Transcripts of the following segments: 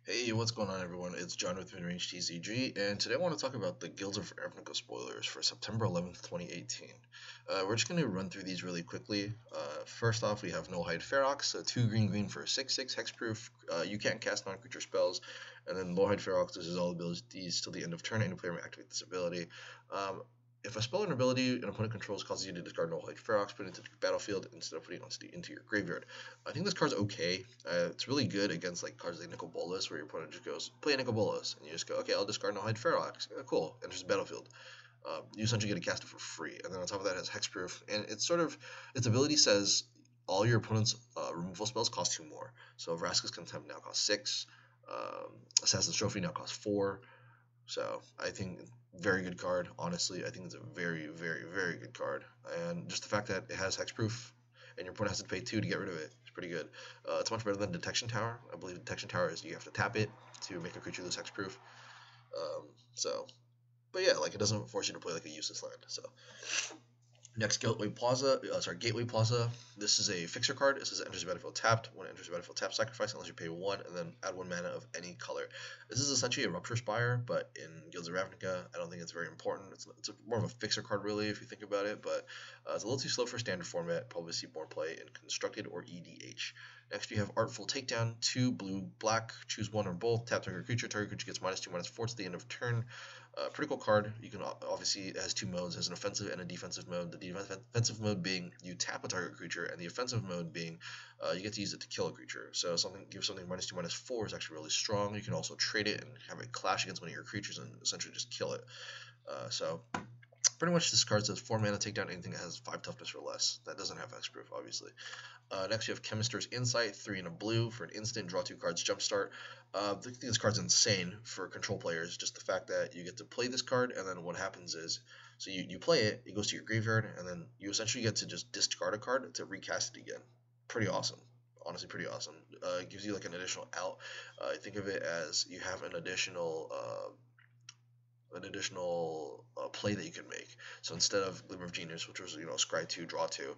Hey, what's going on, everyone? It's John with Midrange TCG, and today I want to talk about the Guilds of Ravnica spoilers for September 11th, 2018. We're just going to run through these really quickly. First off, we have Nullhide Ferox, so 2 green green for 6/6 hexproof. You can't cast non-creature spells, and then Nullhide Ferox loses all abilities till the end of turn. Any player may activate this ability. Um, if a spell or an ability an opponent controls causes you to discard Nullhide Ferox, put it into the battlefield instead of putting it into your graveyard. I think this card's okay. It's really good against like cards like Nicol Bolas, where your opponent just goes, play Nicol Bolas, and you just go, okay, I'll discard Nullhide Ferox. Cool, enters the battlefield. You essentially get to cast it for free, and then on top of that, it has hexproof, and its ability says all your opponent's removal spells cost 2 more. So Vraska's Contempt now costs 6. Assassin's Trophy now costs 4. So I think very good card. Honestly, I think it's a very, very, very good card. And just the fact that it has hexproof and your opponent has to pay 2 to get rid of it, it's pretty good. It's much better than Detection Tower. I believe Detection Tower is you have to tap it to make a creature lose hexproof. Um, so, but yeah, like it doesn't force you to play like a useless land. So next, Gateway Plaza. This is a fixer card. It says it enters the battlefield tapped. When it enters the battlefield tapped, sacrifice unless you pay 1, and then add 1 mana of any color. This is essentially a Rupture Spire, but in Guilds of Ravnica, I don't think it's very important. More of a fixer card, really, if you think about it, but it's a little too slow for standard format. Probably see more play in Constructed or EDH. Next, we have Artful Takedown, 2 blue, black, choose one or both, tap target creature gets -2, -4 to the end of turn. Pretty cool card. You can obviously it has 2 modes. It has an offensive and a defensive mode. The defensive mode being you tap a target creature, and the offensive mode being you get to use it to kill a creature. So give something -2, -4 is actually really strong. You can also trade it and have it clash against one of your creatures and essentially just kill it. So pretty much this card says 4 mana, take down anything that has 5 toughness or less. That doesn't have hexproof, obviously. Next, you have Chemister's Insight, 3 and a blue for an instant, draw 2 cards, jumpstart. I think this card's insane for control players. Just the fact that you get to play this card, and then what happens is, so you play it, it goes to your graveyard, and then you essentially get to just discard a card to recast it again. Pretty awesome. Honestly, pretty awesome. It gives you like an additional out. Think of it as you have an additional play that you can make. So instead of Glimmer of Genius, which was scry 2, draw 2,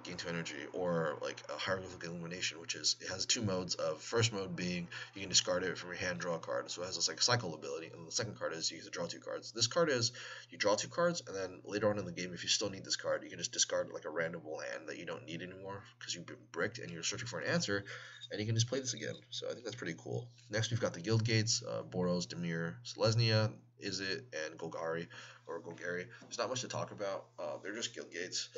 gain 2 energy, or like a Hieroglyphic Illumination, which is it has 2 modes of first mode being you can discard it from your hand, draw a card, so it has this like cycle ability, and the second card is you get to draw 2 cards. This card is you draw 2 cards, and then later on in the game, if you still need this card, you can just discard like a random land that you don't need anymore because you've been bricked and you're searching for an answer, and you can just play this again. So I think that's pretty cool. Next, we've got the Guild Gates, Boros, Demir, Selesnya, Izzet, and Golgari. There's not much to talk about. They're just Guild Gates.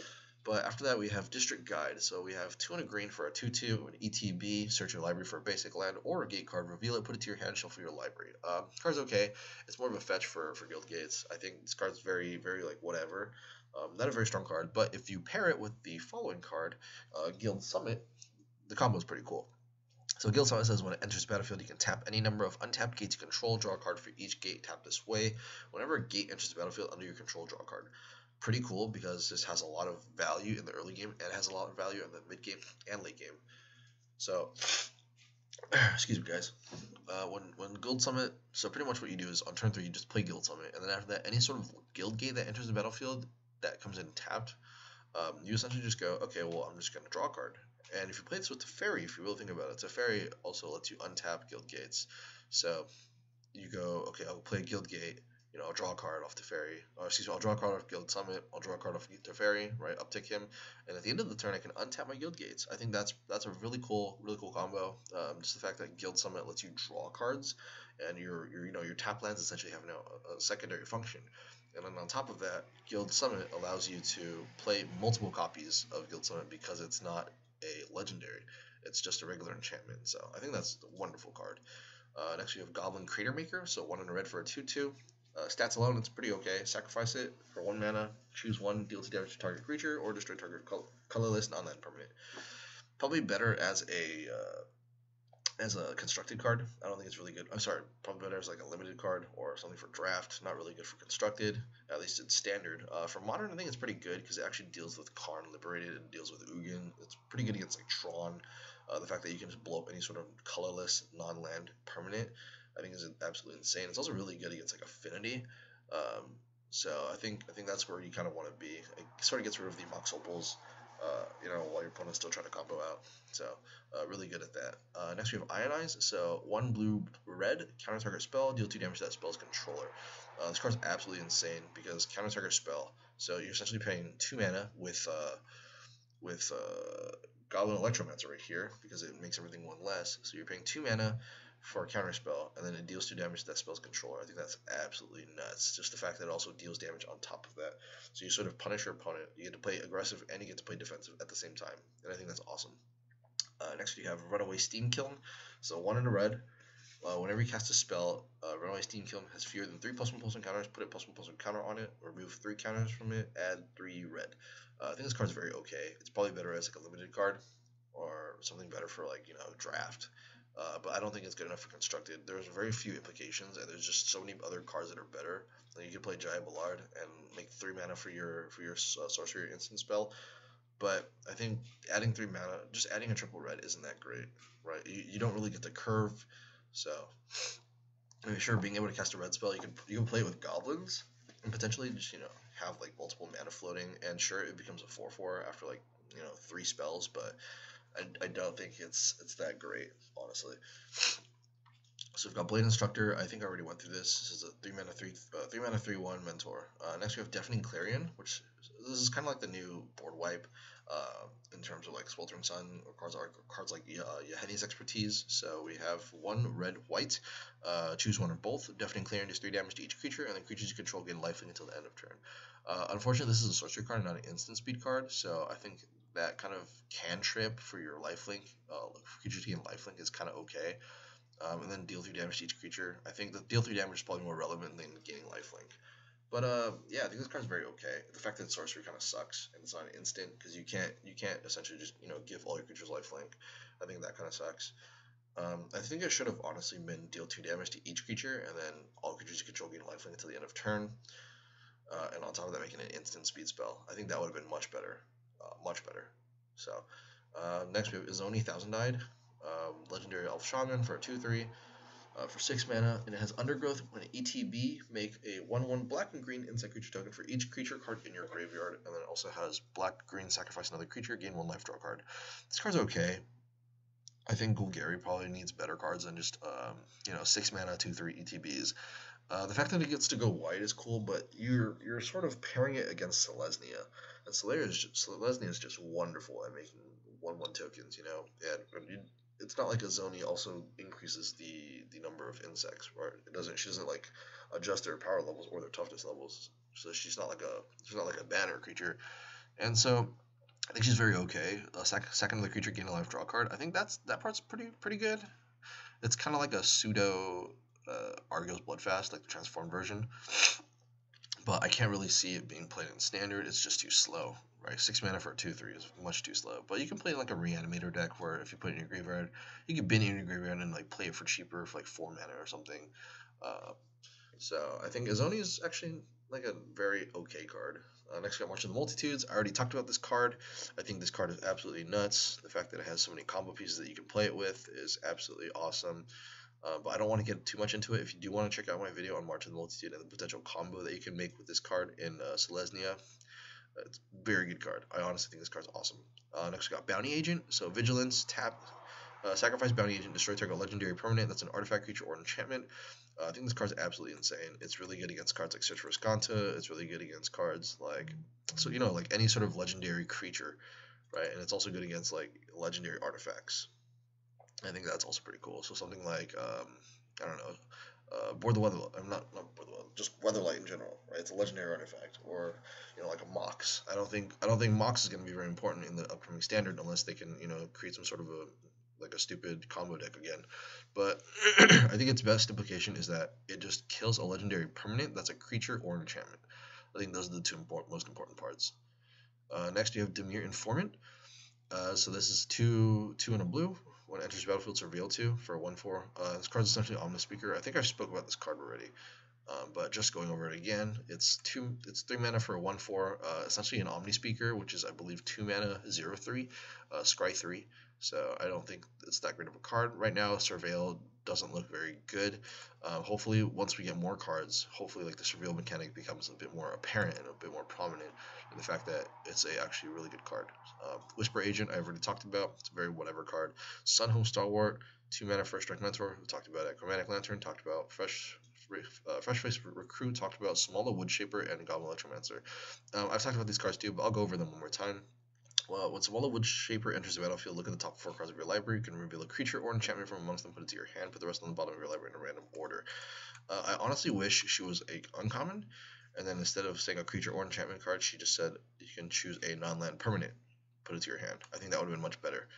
But after that, we have District Guide. So we have 2 and a green for a 2/2, an ETB, search your library for a basic land or a gate card, reveal it, put it to your hand, shuffle your library. Card's okay. It's more of a fetch for Guild Gates. I think this card's very, very like whatever. Not a very strong card, but if you pair it with the following card, Guild Summit, the combo is pretty cool. So Guild Summit says when it enters the battlefield, you can tap any number of untapped gates you control, draw a card for each gate tapped this way. Whenever a gate enters the battlefield under your control, draw a card. Pretty cool because this has a lot of value in the early game and has a lot of value in the mid game and late game. So, excuse me, guys. When Guild Summit, so pretty much what you do is on turn 3 you just play Guild Summit, and then after that, any sort of guild gate that enters the battlefield that comes in tapped, you essentially just go, okay, well I'm just gonna draw a card. And if you play this with Teferi, if you really think about it, Teferi also lets you untap guild gates. So you go, okay, I'll play Guild Gate, I'll draw a card off Teferi, or excuse me, I'll draw a card off Guild Summit, I'll draw a card off Teferi, right, uptick him, and at the end of the turn I can untap my Guild Gates. I think that's a really cool combo. Just the fact that Guild Summit lets you draw cards, and your tap lands essentially have now a secondary function. And then on top of that, Guild Summit allows you to play multiple copies of Guild Summit because it's not a legendary. It's just a regular enchantment. So I think that's a wonderful card. Next we have Goblin Crater Maker. So 1 and a red for a 2/2. Stats alone, it's pretty okay. Sacrifice it for 1 mana. Choose 1, deal 2 damage to target creature, or destroy target colorless non-land permanent. Probably better as a constructed card. I don't think it's really good. I'm sorry, probably better as like a limited card or something for draft. Not really good for constructed, at least it's standard. For modern, I think it's pretty good because it actually deals with Karn Liberated and deals with Ugin. It's pretty good against like Tron. The fact that you can just blow up any sort of colorless non-land permanent, I think is absolutely insane. It's also really good against like Affinity. So I think that's where you kind of want to be. It sort of gets rid of the Mox Opals. while your opponent's still trying to combo out. So, really good at that. Next, we have Ionize. So, 1 blue, red, counter target spell, deal 2 damage to that spell's controller. This card's absolutely insane because counter target spell. So, you're essentially paying 2 mana with Goblin Electromancer right here because it makes everything 1 less. So, you're paying 2 mana for a counter spell, and then it deals 2 damage to that spell's controller. I think that's absolutely nuts. Just the fact that it also deals damage on top of that. So you sort of punish your opponent. You get to play aggressive and you get to play defensive at the same time. And I think that's awesome. Next, you have Runaway Steam Kiln. So 1 in a red. Whenever you cast a spell, Runaway Steam Kiln has fewer than 3+1/+1 counters. Put a +1/+1 counter on it. Remove 3 counters from it. Add 3 red. I think this card's very okay. It's probably better as like a limited card or something better for like draft. But I don't think it's good enough for constructed. There's very few implications, and there's just so many other cards that are better. Like you can play Giant Ballard and make 3 mana for your sorcery instant spell. But I think adding 3 mana, just adding a triple red isn't that great, right? You don't really get the curve. So, I mean, sure, being able to cast a red spell, you can play it with goblins and potentially just have like multiple mana floating. And sure, it becomes a 4/4 after like 3 spells, but I don't think it's that great, honestly. So we've got Blade Instructor. I think I already went through this. This is a 3 mana 3/1 mentor. Next we have Deafening Clarion, which this is kind of like the new board wipe in terms of like Sweltering Sun or cards like Yaheni's Expertise. So we have 1 red white. Choose one or both. Deafening Clarion does 3 damage to each creature, and then creatures you control gain lifelink until the end of turn. Unfortunately, this is a sorcery card, not an instant speed card. So I think that kind of cantrip for your lifelink, creature to gain lifelink is kind of okay. And then deal 3 damage to each creature. I think the deal 3 damage is probably more relevant than gaining lifelink. But yeah, I think this card's very okay. The fact that sorcery kind of sucks and it's not an instant because you can't essentially just give all your creatures lifelink. I think that kind of sucks. I think it should have honestly been deal 2 damage to each creature, and then all creatures you control gain lifelink until the end of turn. And on top of that, making an instant speed spell. I think that would have been much better. Much better. So, next we have Izoni Thousand Eyed, Legendary Elf Shaman for a 2/3 for 6 mana, and it has Undergrowth. When ETB, make a 1/1 black and green insect creature token for each creature card in your graveyard, and then it also has black, green, sacrifice another creature, gain 1 life, draw card. This card's okay. I think Golgari probably needs better cards than just 6 mana 2/3 ETBs. The fact that it gets to go white is cool, but you're sort of pairing it against Selesnya, and Selesnya is just wonderful at making 1/1 tokens, and it's not like Izoni also increases the number of insects, right? She doesn't like adjust their power levels or their toughness levels, so she's not like a banner creature, and so I think she's very okay. Second of the creature gain a life, draw card. I think that part's pretty good. It's kind of like a pseudo Argos Bloodfast, like the transformed version, but I can't really see it being played in standard. It's just too slow, right? 6 mana for a 2/3 is much too slow. But you can play like a Reanimator deck where if you put it in your graveyard, you can bin it in your graveyard and like play it for cheaper for like 4 mana or something. So I think Izoni is actually like a very okay card. Next, we got March of the Multitudes. I already talked about this card. I think this card is absolutely nuts. The fact that it has so many combo pieces that you can play it with is absolutely awesome. But I don't want to get too much into it. If you do want to check out my video on March of the Multitude and the potential combo that you can make with this card in Selesnya, it's a very good card. I honestly think this card's awesome. Next, we got Bounty Agent. So Vigilance, tap, sacrifice Bounty Agent, destroy target legendary permanent. That's an artifact, creature, or enchantment. I think this card's absolutely insane. It's really good against cards like Search for Escanta. It's really good against cards like, like any sort of legendary creature, right? And it's also good against like legendary artifacts. I think that's also pretty cool. So something like, I don't know, Board the Weather. I'm not Board the Weather, just Weatherlight in general, right? It's a legendary artifact, or like a Mox. I don't think Mox is going to be very important in the upcoming standard unless they can create some sort of a stupid combo deck again. But I think its best implication is that it just kills a legendary permanent that's a creature or an enchantment. I think those are the two most important parts. Next, you have Dimir Informant. So this is two in a blue. When it enters the battlefield, it's revealed 2 for a 1/4. This card is essentially Omnispeaker. I think I spoke about this card already, but just going over it again, it's 3 mana for a 1/4. Essentially an Omnispeaker, which is I believe 2 mana 0/3, Scry 3. So I don't think it's that great of a card right now. Surveil doesn't look very good. Hopefully, once we get more cards, hopefully like this reveal mechanic becomes a bit more apparent and a bit more prominent in the fact that it's a actually really good card. Whisper Agent, I've already talked about. It's a very whatever card. Sunhome Stalwart, 2 mana First Strike Mentor. We talked about it. Chromatic Lantern, talked about Fresh Face Recruit, talked about Smaller Wood Shaper, and Goblin Electromancer. I've talked about these cards too, but I'll go over them one more time. Well, when Smaller Wood Shaper enters the battlefield, look at the top 4 cards of your library. You can reveal a creature or enchantment from amongst them, put it to your hand, put the rest on the bottom of your library in a random order. I honestly wish she was a uncommon, and then instead of saying a creature or enchantment card, she just said you can choose a non-land permanent, put it to your hand. I think that would have been much better.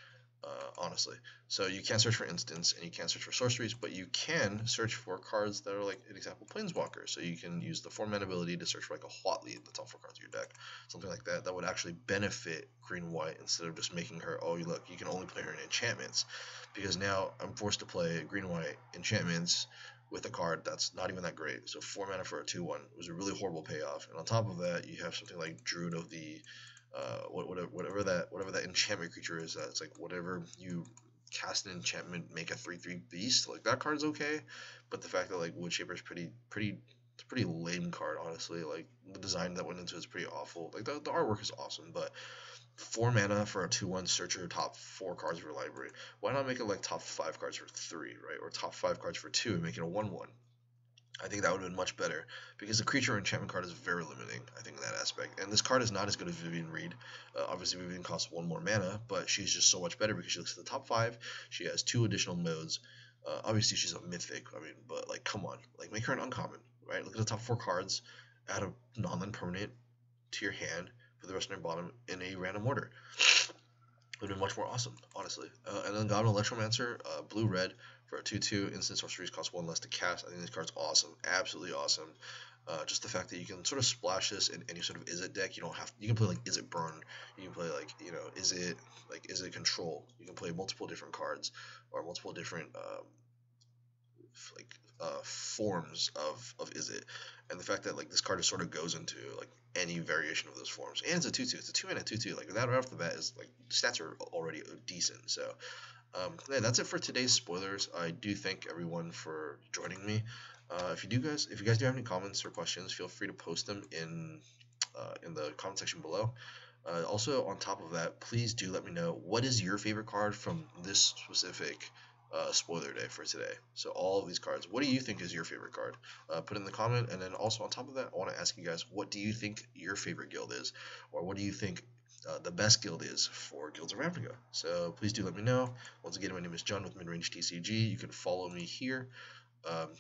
Honestly. So you can't search for instants and you can't search for sorceries, but you can search for cards that are like an example Planeswalker. So you can use the 4-mana ability to search for like a Huatli in the top 4 cards of your deck, something like that. That would actually benefit green-white instead of just making her, oh look, you can only play her in enchantments, because now I'm forced to play green-white enchantments with a card that's not even that great. So 4 mana for a 2/1 was a really horrible payoff, and on top of that, you have something like Druid of the whatever that enchantment creature is. That's like whatever you cast an enchantment, make a 3/3 beast. Like that card's okay, but the fact that like Wood Shaper is it's a pretty lame card, honestly. Like the design that went into it is pretty awful. Like the artwork is awesome, but 4 mana for a 2/1 search your top 4 cards of your library. Why not make it like top 5 cards for 3, right? Or top 5 cards for 2 and make it a 1/1. I think that would have been much better, because the creature enchantment card is very limiting, I think, in that aspect. And this card is not as good as Vivian Reed. Obviously, Vivian costs 1 more mana, but she's just so much better because she looks at the top 5. She has 2 additional modes. Obviously, she's a mythic, but like, come on. Like, make her an uncommon, right? Look at the top 4 cards, add a non-land permanent to your hand for the rest of your bottom in a random order. Would have been much more awesome, honestly. And then Goblin Electromancer, blue-red, for a 2/2, instant sorceries cost 1 less to cast. I think this card's awesome, absolutely awesome. Just the fact that you can sort of splash this in any sort of Izzet deck. You can play like Izzet Burn, you can play like Izzet Control. You can play multiple different cards or multiple different forms of Izzet, and the fact that like this card just sort of goes into like any variation of those forms, and it's a 2/2. It's a 2 mana 2/2. Like that right off the bat is like stats are already decent. So yeah, that's it for today's spoilers. I do thank everyone for joining me. If you guys do have any comments or questions, feel free to post them in the comment section below. Also, on top of that, please do let me know what is your favorite card from this specific spoiler day for today. So all of these cards, what do you think is your favorite card? Put in the comment. And then also on top of that, I want to ask you guys, what do you think your favorite guild is, or what do you think the best guild is for Guilds of Ravnica? So please do let me know. Once again, my name is John with Midrange TCG. You can follow me here.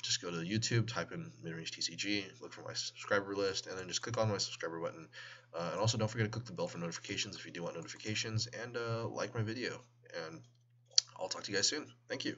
Just go to YouTube, type in Midrange TCG, look for my subscriber list, and then just click on my subscriber button. And also don't forget to click the bell for notifications if you do want notifications, and like my video. And I'll talk to you guys soon. Thank you.